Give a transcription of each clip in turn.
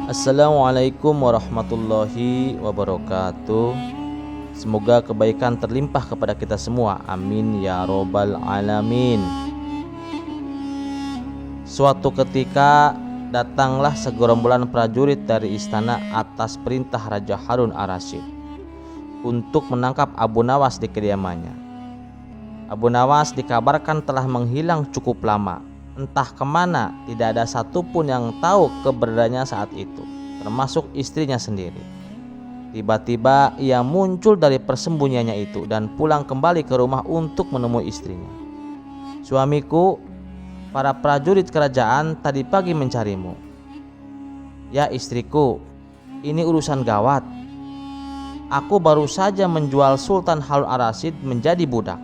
Assalamualaikum warahmatullahi wabarakatuh. Semoga kebaikan terlimpah kepada kita semua. Amin ya robbal alamin. Suatu ketika datanglah segerombolan prajurit dari istana atas perintah Raja Harun ar-Rasyid untuk menangkap Abu Nawas di kediamannya. Abu Nawas dikabarkan telah menghilang cukup lama. Entah kemana, tidak ada satupun yang tahu keberadaannya saat itu, termasuk istrinya sendiri. Tiba-tiba ia muncul dari persembunyiannya itu dan pulang kembali ke rumah untuk menemui istrinya. "Suamiku, para prajurit kerajaan tadi pagi mencarimu." "Ya istriku, ini urusan gawat. Aku baru saja menjual Sultan Harun ar-Rasyid menjadi budak."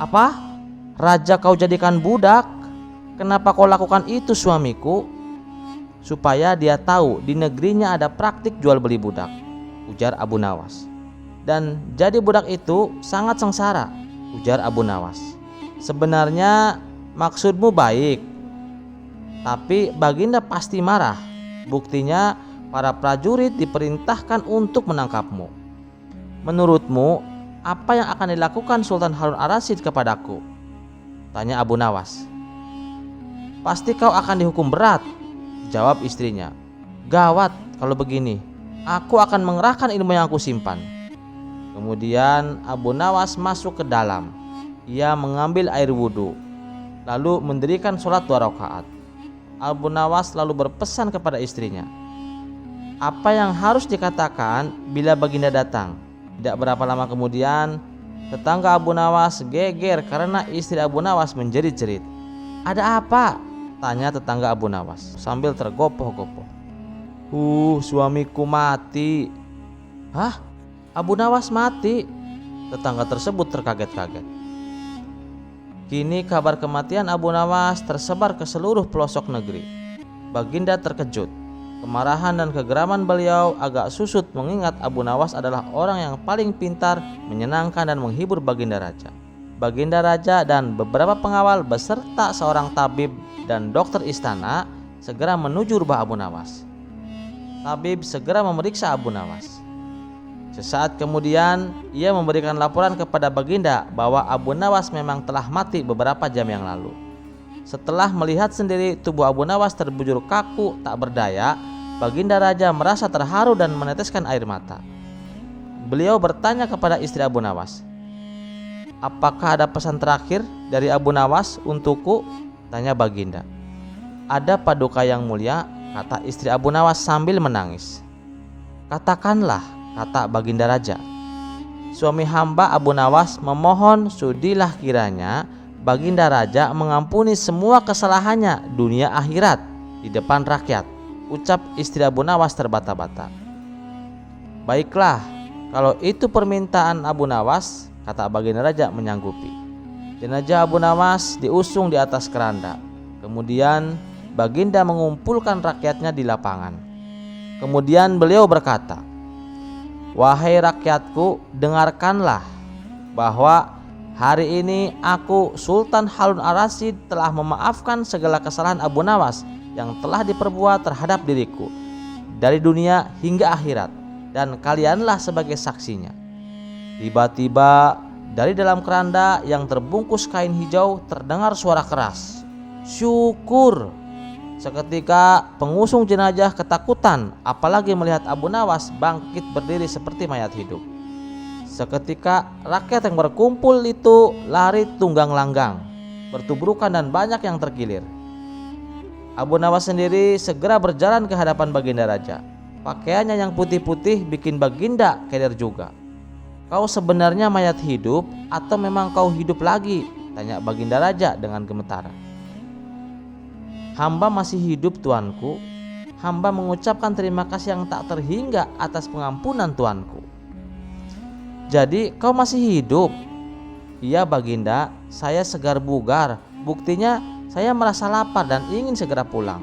"Apa? Raja kau jadikan budak? Kenapa kau lakukan itu suamiku?" "Supaya dia tahu di negerinya ada praktik jual beli budak," ujar Abu Nawas. "Dan jadi budak itu sangat sengsara," ujar Abu Nawas. "Sebenarnya maksudmu baik, tapi Baginda pasti marah. Buktinya para prajurit diperintahkan untuk menangkapmu. Menurutmu apa yang akan dilakukan Sultan Harun ar-Rasyid kepadaku?" tanya Abu Nawas. "Pasti kau akan dihukum berat," jawab istrinya. "Gawat kalau begini, aku akan mengerahkan ilmu yang aku simpan." Kemudian Abu Nawas masuk ke dalam. Ia mengambil air wudhu, lalu mendirikan sholat 2 rakaat. Abu Nawas lalu berpesan kepada istrinya, "Apa yang harus dikatakan bila Baginda datang?" Tidak berapa lama kemudian, tetangga Abu Nawas geger karena istri Abu Nawas menjerit-jerit. "Ada apa?" tanya tetangga Abu Nawas sambil tergopoh-gopoh. Suamiku mati." "Hah? Abu Nawas mati?" Tetangga tersebut terkaget-kaget. Kini kabar kematian Abu Nawas tersebar ke seluruh pelosok negeri. Baginda terkejut. Kemarahan dan kegeraman beliau agak susut mengingat Abu Nawas adalah orang yang paling pintar, menyenangkan dan menghibur Baginda Raja. Baginda Raja dan beberapa pengawal beserta seorang tabib dan dokter istana segera menuju rumah Abu Nawas. Tabib segera memeriksa Abu Nawas. Sesaat kemudian ia memberikan laporan kepada Baginda bahwa Abu Nawas memang telah mati beberapa jam yang lalu. Setelah melihat sendiri tubuh Abu Nawas terbujur kaku tak berdaya, Baginda Raja merasa terharu dan meneteskan air mata. Beliau bertanya kepada istri Abu Nawas, "Apakah ada pesan terakhir dari Abu Nawas untukku?" tanya Baginda. "Ada paduka yang mulia," kata istri Abu Nawas sambil menangis. "Katakanlah," kata Baginda Raja. "Suami hamba Abu Nawas memohon sudilah kiranya Baginda Raja mengampuni semua kesalahannya dunia akhirat di depan rakyat," ucap istri Abu Nawas terbata-bata. "Baiklah, kalau itu permintaan Abu Nawas," kata Baginda Raja menyanggupi. Jenazah Abu Nawas diusung di atas keranda. Kemudian Baginda mengumpulkan rakyatnya di lapangan. Kemudian beliau berkata, "Wahai rakyatku, dengarkanlah bahwa hari ini aku Sultan Harun ar-Rasyid telah memaafkan segala kesalahan Abu Nawas yang telah diperbuat terhadap diriku dari dunia hingga akhirat, dan kalianlah sebagai saksinya." Tiba-tiba dari dalam keranda yang terbungkus kain hijau terdengar suara keras, "Syukur!" Seketika pengusung jenazah ketakutan apalagi melihat Abu Nawas bangkit berdiri seperti mayat hidup. Seketika rakyat yang berkumpul itu lari tunggang langgang, bertubrukan dan banyak yang terkilir. Abu Nawas sendiri segera berjalan ke hadapan Baginda Raja. Pakaiannya yang putih-putih bikin Baginda keder juga. "Kau sebenarnya mayat hidup atau memang kau hidup lagi?" tanya Baginda Raja dengan gemetar. "Hamba masih hidup tuanku. Hamba mengucapkan terima kasih yang tak terhingga atas pengampunan tuanku." "Jadi kau masih hidup?" "Iya Baginda, saya segar bugar. Buktinya saya merasa lapar dan ingin segera pulang."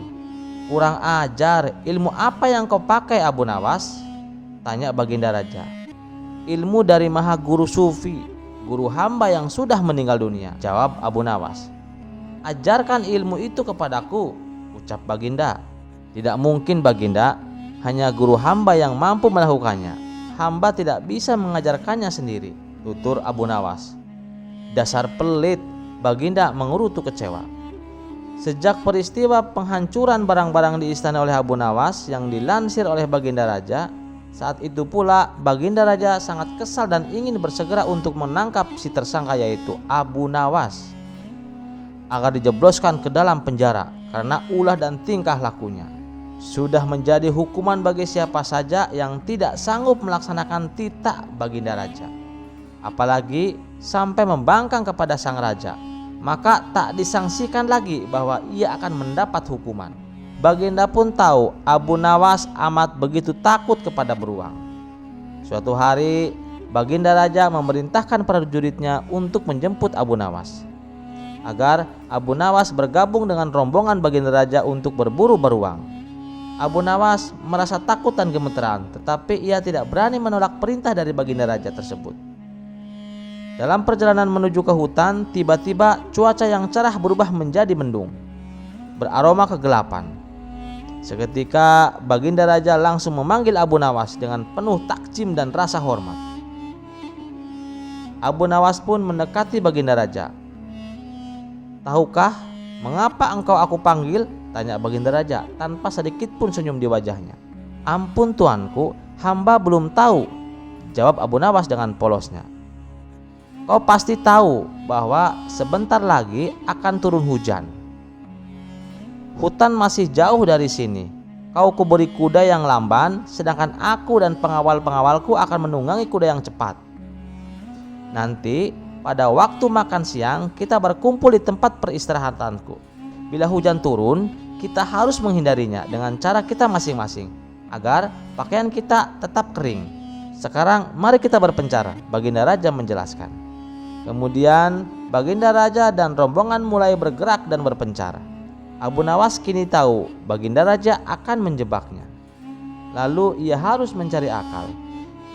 "Kurang ajar, ilmu apa yang kau pakai Abu Nawas?" tanya Baginda Raja. "Ilmu dari Maha Guru Sufi, guru hamba yang sudah meninggal dunia," jawab Abu Nawas. "Ajarkan ilmu itu kepadaku," ucap Baginda. "Tidak mungkin Baginda, Hanya guru hamba yang mampu melakukannya. Hamba tidak bisa mengajarkannya sendiri, tutur Abu Nawas. Dasar pelit, Baginda mengerutu kecewa. Sejak peristiwa penghancuran barang-barang di istana oleh Abu Nawas yang dilansir oleh Baginda Raja, saat itu pula Baginda Raja sangat kesal dan ingin bersegera untuk menangkap si tersangka, yaitu Abu Nawas, agar dijebloskan ke dalam penjara karena ulah dan tingkah lakunya. Sudah menjadi hukuman bagi siapa saja yang tidak sanggup melaksanakan titah Baginda Raja, apalagi sampai membangkang kepada sang raja, maka tak disangsikan lagi bahwa ia akan mendapat hukuman. Baginda pun tahu Abu Nawas amat begitu takut kepada beruang. Suatu hari Baginda Raja memerintahkan prajuritnya untuk menjemput Abu Nawas, agar Abu Nawas bergabung dengan rombongan Baginda Raja untuk berburu beruang. Abu Nawas merasa takut dan gemeteran, tetapi ia tidak berani menolak perintah dari Baginda Raja tersebut. Dalam perjalanan menuju ke hutan, tiba-tiba cuaca yang cerah berubah menjadi mendung, beraroma kegelapan. Seketika Baginda Raja langsung memanggil Abu Nawas dengan penuh takjim dan rasa hormat. Abu Nawas pun mendekati Baginda Raja. "Tahukah mengapa engkau aku panggil?" tanya Baginda Raja tanpa sedikit pun senyum di wajahnya. "Ampun tuanku, hamba belum tahu," jawab Abu Nawas dengan polosnya. "Kau pasti tahu bahwa sebentar lagi akan turun hujan. Hutan masih jauh dari sini. Kau kuberi kuda yang lamban, sedangkan aku dan pengawal-pengawalku akan menunggangi kuda yang cepat. Nanti pada waktu makan siang kita berkumpul di tempat peristirahatanku. Bila hujan turun, kita harus menghindarinya dengan cara kita masing-masing, agar pakaian kita tetap kering. Sekarang mari kita berpencar," Baginda Raja menjelaskan. Kemudian Baginda Raja dan rombongan mulai bergerak dan berpencar. Abu Nawas kini tahu Baginda Raja akan menjebaknya. Lalu ia harus mencari akal.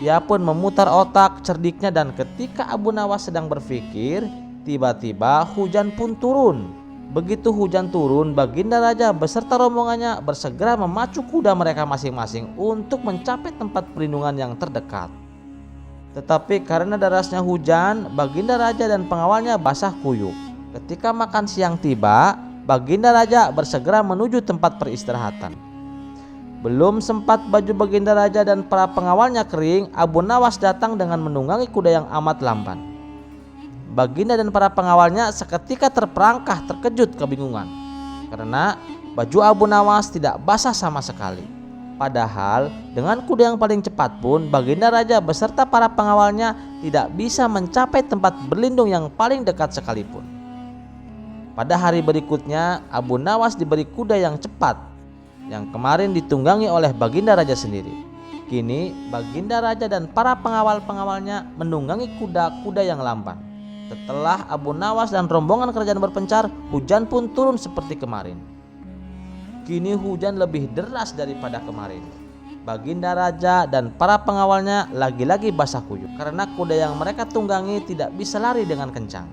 Ia pun memutar otak cerdiknya, dan ketika Abu Nawas sedang berpikir, tiba-tiba hujan pun turun. Begitu hujan turun, Baginda Raja beserta rombongannya bersegera memacu kuda mereka masing-masing untuk mencapai tempat perlindungan yang terdekat. Tetapi karena derasnya hujan, Baginda Raja dan pengawalnya basah kuyup. Ketika makan siang tiba, Baginda Raja bersegera menuju tempat peristirahatan. Belum sempat baju Baginda Raja dan para pengawalnya kering, Abu Nawas datang dengan menunggangi kuda yang amat lamban. Baginda dan para pengawalnya seketika terperangkah terkejut kebingungan, karena baju Abu Nawas tidak basah sama sekali. Padahal dengan kuda yang paling cepat pun Baginda Raja beserta para pengawalnya tidak bisa mencapai tempat berlindung yang paling dekat sekalipun. Pada hari berikutnya, Abu Nawas diberi kuda yang cepat, yang kemarin ditunggangi oleh Baginda Raja sendiri. Kini Baginda Raja dan para pengawal-pengawalnya menunggangi kuda-kuda yang lamban. Setelah Abu Nawas dan rombongan kerajaan berpencar, hujan pun turun seperti kemarin. Kini hujan lebih deras daripada kemarin. Baginda Raja dan para pengawalnya lagi-lagi basah kuyup karena kuda yang mereka tunggangi tidak bisa lari dengan kencang.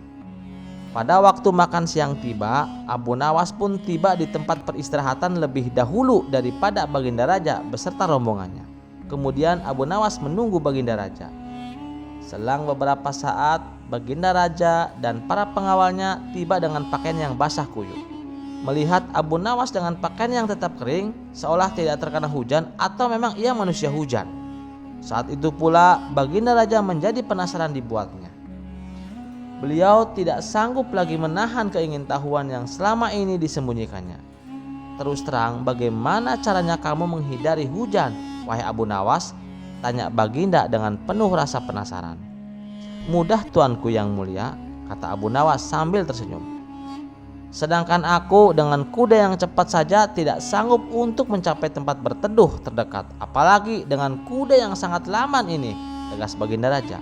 Pada waktu makan siang tiba, Abu Nawas pun tiba di tempat peristirahatan lebih dahulu daripada Baginda Raja beserta rombongannya. Kemudian Abu Nawas menunggu Baginda Raja. Selang beberapa saat, Baginda Raja dan para pengawalnya tiba dengan pakaian yang basah kuyup. Melihat Abu Nawas dengan pakaian yang tetap kering, seolah tidak terkena hujan atau memang ia manusia hujan. Saat itu pula Baginda Raja menjadi penasaran dibuatnya. Beliau tidak sanggup lagi menahan keingintahuan yang selama ini disembunyikannya. "Terus terang, bagaimana caranya kamu menghindari hujan, wahai Abu Nawas?" tanya Baginda dengan penuh rasa penasaran. "Mudah tuanku yang mulia," kata Abu Nawas sambil tersenyum. "Sedangkan aku dengan kuda yang cepat saja tidak sanggup untuk mencapai tempat berteduh terdekat, apalagi dengan kuda yang sangat lamban ini," tegas Baginda Raja.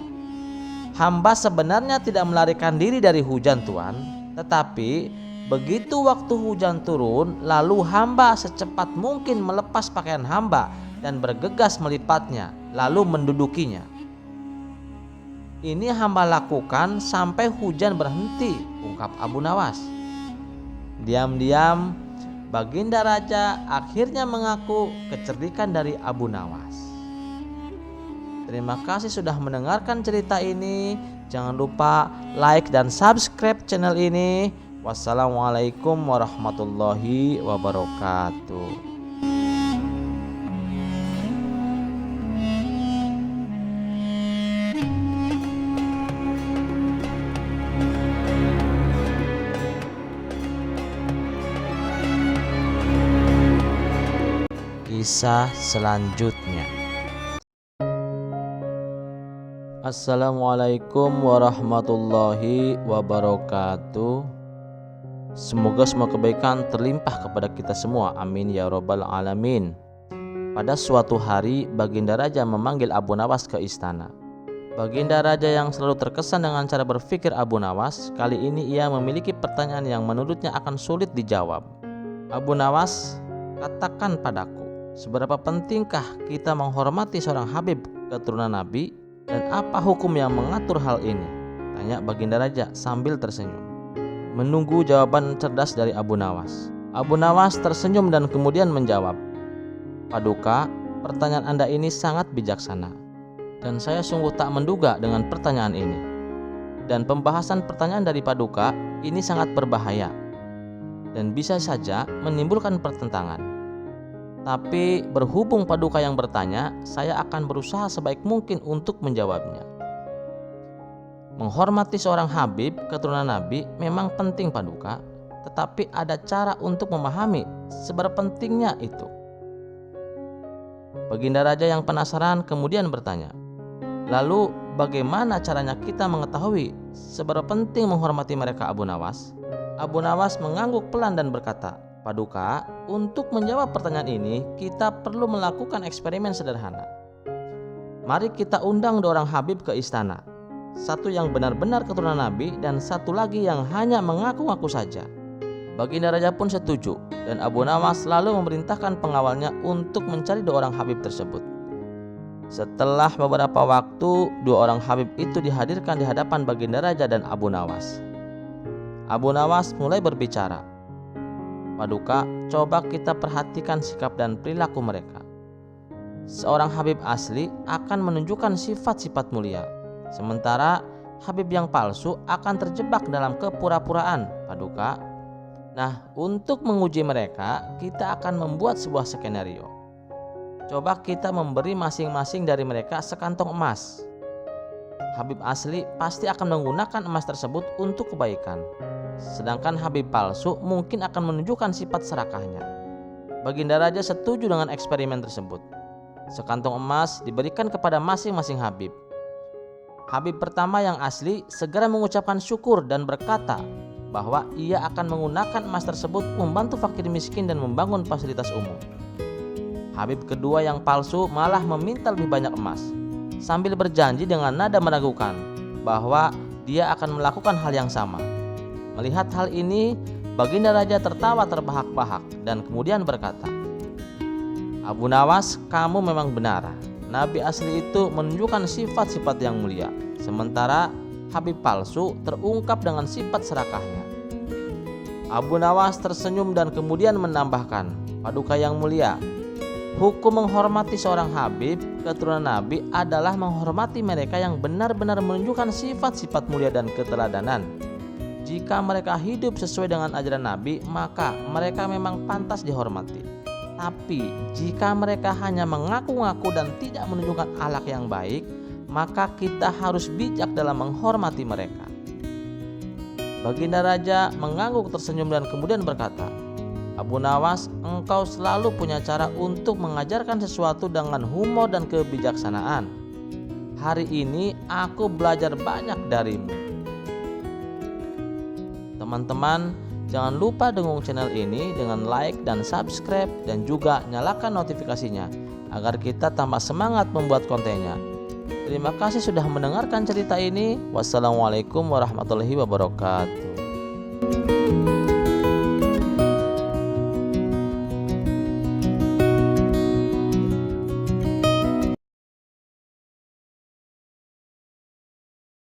"Hamba sebenarnya tidak melarikan diri dari hujan, tuan, tetapi begitu waktu hujan turun, lalu hamba secepat mungkin melepas pakaian hamba dan bergegas melipatnya, lalu mendudukinya. Ini hamba lakukan sampai hujan berhenti," ungkap Abu Nawas. Diam-diam Baginda Raja akhirnya mengaku kecerdikan dari Abu Nawas. Terima kasih sudah mendengarkan cerita ini. Jangan lupa like dan subscribe channel ini. Wassalamualaikum warahmatullahi wabarakatuh. Kisah selanjutnya. Assalamualaikum warahmatullahi wabarakatuh. Semoga semua kebaikan terlimpah kepada kita semua, amin ya robbal alamin. Pada suatu hari, Baginda Raja memanggil Abu Nawas ke istana. Baginda Raja yang selalu terkesan dengan cara berpikir Abu Nawas, kali ini ia memiliki pertanyaan yang menurutnya akan sulit dijawab. Abu Nawas, katakan padaku, seberapa pentingkah kita menghormati seorang Habib keturunan Nabi, dan apa hukum yang mengatur hal ini? Tanya Baginda Raja sambil tersenyum. Menunggu jawaban cerdas dari Abu Nawas. Abu Nawas tersenyum dan kemudian menjawab, Paduka, pertanyaan Anda ini sangat bijaksana, dan saya sungguh tak menduga dengan pertanyaan ini. Dan pembahasan pertanyaan dari Paduka ini sangat berbahaya dan bisa saja menimbulkan pertentangan. Tapi berhubung Paduka yang bertanya, saya akan berusaha sebaik mungkin untuk menjawabnya. Menghormati seorang Habib keturunan Nabi memang penting Paduka, tetapi ada cara untuk memahami seberapa pentingnya itu. Baginda Raja yang penasaran kemudian bertanya, lalu bagaimana caranya kita mengetahui seberapa penting menghormati mereka Abu Nawas? Abu Nawas mengangguk pelan dan berkata, Paduka, untuk menjawab pertanyaan ini, kita perlu melakukan eksperimen sederhana. Mari kita undang 2 orang Habib ke istana. Satu yang benar-benar keturunan Nabi dan satu lagi yang hanya mengaku-ngaku saja. Baginda Raja pun setuju dan Abu Nawas lalu memerintahkan pengawalnya untuk mencari 2 orang Habib tersebut. Setelah beberapa waktu, 2 orang Habib itu dihadirkan di hadapan Baginda Raja dan Abu Nawas. Abu Nawas mulai berbicara. Paduka, coba kita perhatikan sikap dan perilaku mereka. Seorang Habib asli akan menunjukkan sifat-sifat mulia, sementara Habib yang palsu akan terjebak dalam kepura-puraan, Paduka. Nah, untuk menguji mereka, kita akan membuat sebuah skenario. Coba kita memberi masing-masing dari mereka sekantong emas. Habib asli pasti akan menggunakan emas tersebut untuk kebaikan, sedangkan Habib palsu mungkin akan menunjukkan sifat serakahnya. Baginda Raja setuju dengan eksperimen tersebut. Sekantong emas diberikan kepada masing-masing Habib. Habib pertama yang asli segera mengucapkan syukur dan berkata bahwa ia akan menggunakan emas tersebut membantu fakir miskin dan membangun fasilitas umum. Habib kedua yang palsu malah meminta lebih banyak emas, sambil berjanji dengan nada meragukan bahwa dia akan melakukan hal yang sama. Melihat hal ini, Baginda Raja tertawa terbahak-bahak dan kemudian berkata, Abu Nawas, kamu memang benar. Nabi asli itu menunjukkan sifat-sifat yang mulia, sementara Habib palsu terungkap dengan sifat serakahnya. Abu Nawas tersenyum dan kemudian menambahkan, Paduka yang mulia, hukum menghormati seorang Habib keturunan Nabi adalah menghormati mereka yang benar-benar menunjukkan sifat-sifat mulia dan keteladanan. Jika mereka hidup sesuai dengan ajaran Nabi, maka mereka memang pantas dihormati. Tapi jika mereka hanya mengaku-ngaku dan tidak menunjukkan akhlak yang baik, maka kita harus bijak dalam menghormati mereka. Baginda Raja mengangguk tersenyum dan kemudian berkata, Abu Nawas, engkau selalu punya cara untuk mengajarkan sesuatu dengan humor dan kebijaksanaan. Hari ini aku belajar banyak darimu. Teman-teman, jangan lupa dukung channel ini dengan like dan subscribe dan juga nyalakan notifikasinya agar kita tambah semangat membuat kontennya. Terima kasih sudah mendengarkan cerita ini. Wassalamualaikum warahmatullahi wabarakatuh.